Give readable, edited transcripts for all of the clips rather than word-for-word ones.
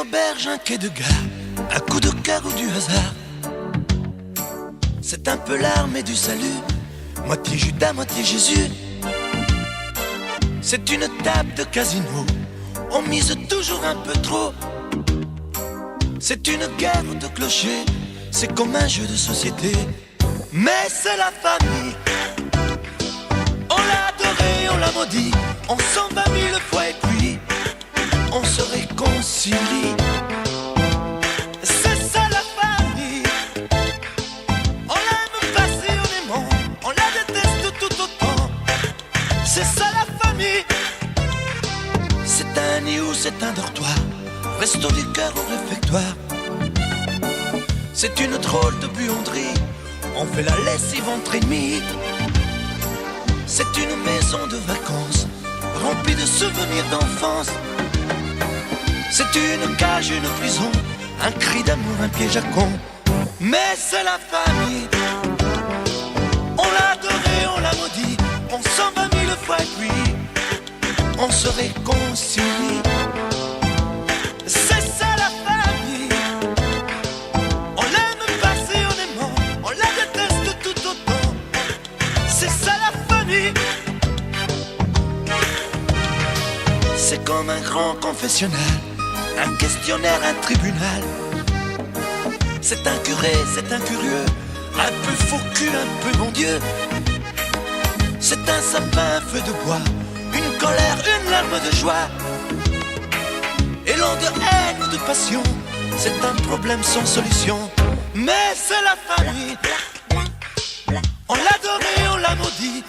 auberge, un quai de gare, un coup de cœur ou du hasard. C'est un peu l'armée du salut, moitié Judas, moitié Jésus. C'est une table de casino, on mise toujours un peu trop. C'est une guerre de clochers, c'est comme un jeu de société. Mais c'est la famille, on l'a adoré, on l'a maudit, on s'en va 1000 fois et puis on se réconcilie. C'est ça la famille, on l'aime passionnément, on la déteste tout autant. C'est ça la famille, c'est un nid ou c'est un dortoir, resto du cœur au réfectoire. C'est une drôle de buanderie, on fait la lessive entre ennemis. C'est une maison de vacances, remplie de souvenirs d'enfance. C'est une cage, une prison, un cri d'amour, un piège à con. Mais c'est la famille, on l'a adoré, on l'a maudit, on s'en va 1000 fois et puis on se réconcilie. C'est ça la famille, on l'aime passionnément, on la déteste tout autant. C'est ça la famille, c'est comme un grand confessionnal, un questionnaire, un tribunal. C'est un curé, c'est un curieux, un peu faux cul, un peu bon Dieu. C'est un sapin, un feu de bois, une colère, une larme de joie. Élan de haine ou de passion, c'est un problème sans solution. Mais c'est la famille, on l'a adoré, on l'a maudit,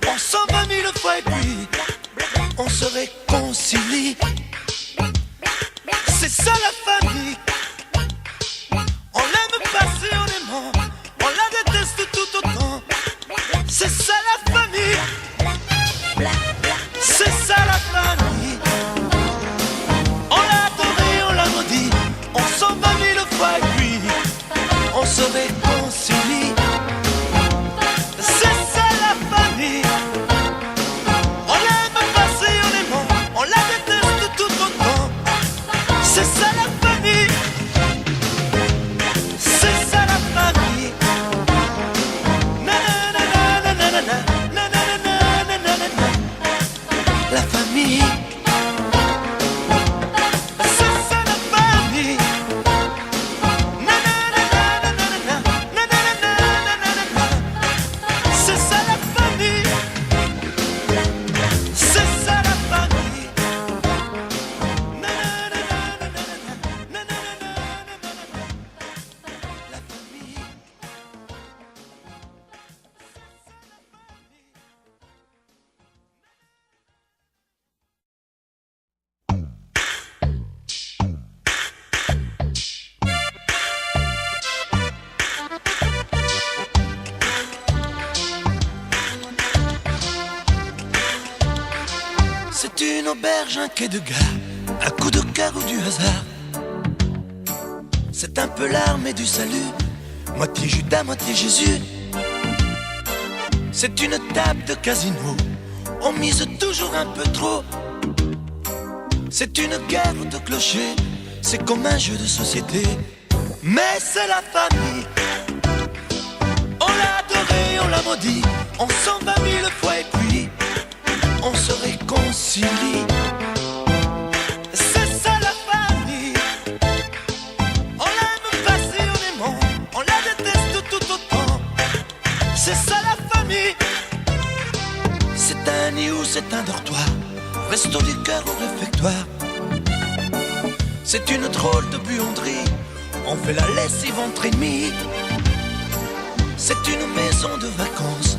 on s'en va 1000 fois et puis on se réconcilie. C'est ça la famille, on l'aime passionnément, on la déteste tout autant. C'est ça la famille, c'est ça la famille. On l'a adoré, on l'a maudit, on s'en va 1000 fois et puis on se réconcilie. C'est ça la famille, on l'aime passionnément, on la déteste tout autant. C'est ça la famille, c'est ça la famille. La famille, c'est ça la famille. C'est ça la famille, c'est ça la famille. La famille. C'est une auberge, un quai de gare, un coup de cœur ou du hasard. C'est un peu l'armée du salut, moitié Judas, moitié Jésus. C'est une table de casino, on mise toujours un peu trop. C'est une guerre de clochers, c'est comme un jeu de société. Mais c'est la famille, on l'a adoré, on l'a maudit, on s'en va 1000 fois et puis on se réconcilie. C'est ça la famille, on l'aime passionnément, on la déteste tout autant. C'est ça la famille, c'est un nid ou c'est un dortoir, resto du cœur au réfectoire. C'est une drôle de buanderie, on fait la lessive entre ennemis. C'est une maison de vacances,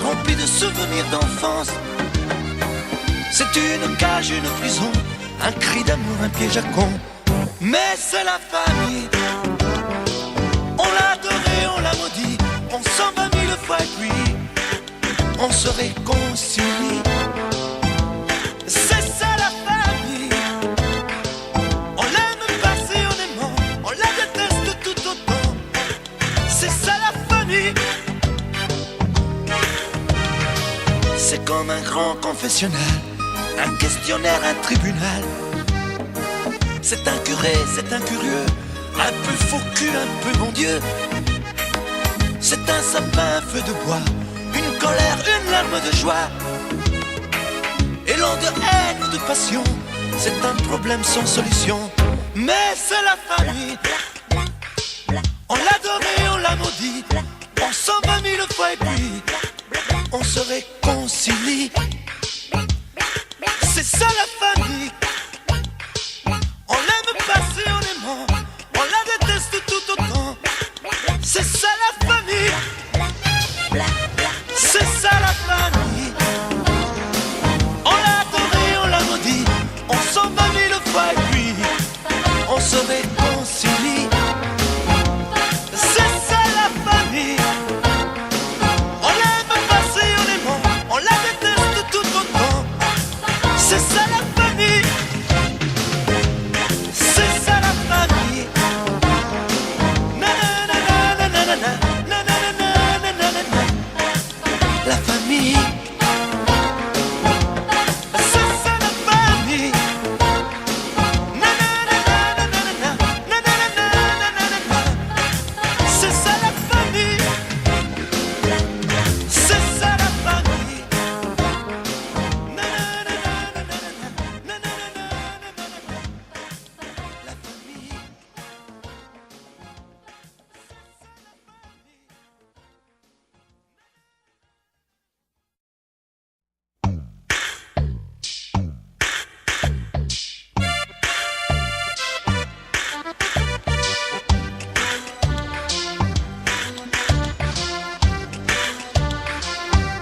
remplie de souvenirs d'enfance. C'est une cage, une prison, un cri d'amour, un piège à con. Mais c'est la famille, on l'a adoré, on l'a maudit, on s'en va 1000 fois et puis on se réconcilie. C'est ça la famille, on l'aime passionnément, on la déteste tout autant. C'est ça la famille, c'est comme comme un grand confessionnal, un questionnaire, un tribunal. C'est un curé, c'est un curieux, un peu faux cul, un peu bon Dieu. C'est un sapin, un feu de bois, une colère, une larme de joie. Élan de haine ou de passion, c'est un problème sans solution. Mais c'est la famille. On l'a adoré, on l'a maudit, on 120 000 fois et puis on se réconcilie. C'est ça la famille. On l'aime passionnément, on la déteste tout autant. C'est ça la famille. C'est ça la famille. On l'a adoré, on l'a maudit, on 120 000 fois et puis on se réconcilie. C'est ça la famille. On l'aime passionnément, on la déteste tout autant. C'est ça la famille. C'est ça la famille. La famille. C'est ça la famille. C'est ça la famille. C'est ça la famille. La famille.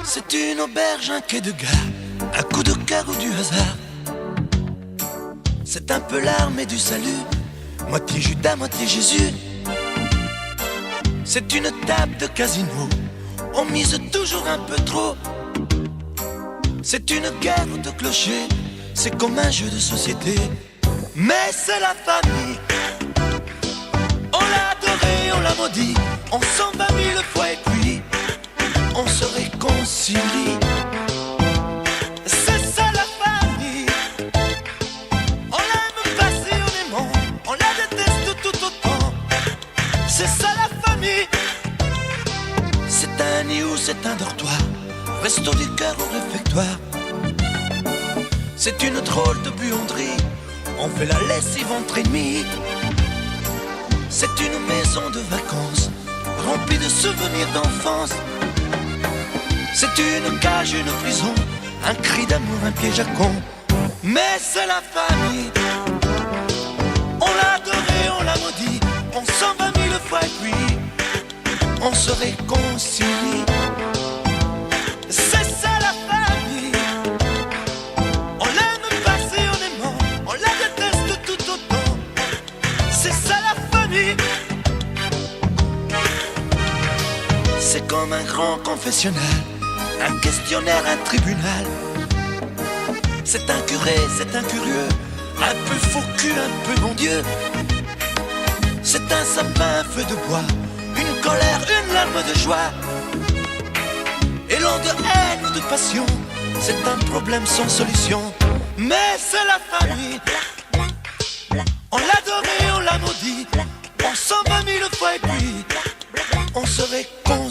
C'est une auberge, un quai de gare, un coup de cœur ou du hasard. C'est un peu l'armée du salut, moitié Judas, moitié Jésus. C'est une table de casino, on mise toujours un peu trop. C'est une guerre de clochers, c'est comme un jeu de société. Mais c'est la famille. On l'a adoré, on l'a maudit, on 120 000 fois et puis on se réconcilie. C'est ça la famille. On l'aime passionnément, on la déteste tout autant. C'est ça la famille. C'est un nid ou c'est un dortoir, resto du cœur au réfectoire. C'est une drôle de buanderie, on fait la lessive entre ennemis. C'est une maison de vacances, remplie de souvenirs d'enfance. C'est une cage, une prison, un cri d'amour, un piège à con. Mais c'est la famille. On l'a adoré, on l'a maudit, on 120 000 fois et puis on se réconcilie. C'est ça la famille. On l'aime passionnément, on la déteste tout autant. C'est ça la famille. C'est comme un grand confessionnal, un questionnaire, un tribunal. C'est un curé, c'est un curieux, un peu faux cul, un peu bon Dieu. C'est un sapin, un feu de bois, une colère, une larme de joie. Élan de haine ou de passion, c'est un problème sans solution. Mais c'est la famille. On l'a adoré, on l'a maudit, on 120 000 fois et puis on se réconcilie.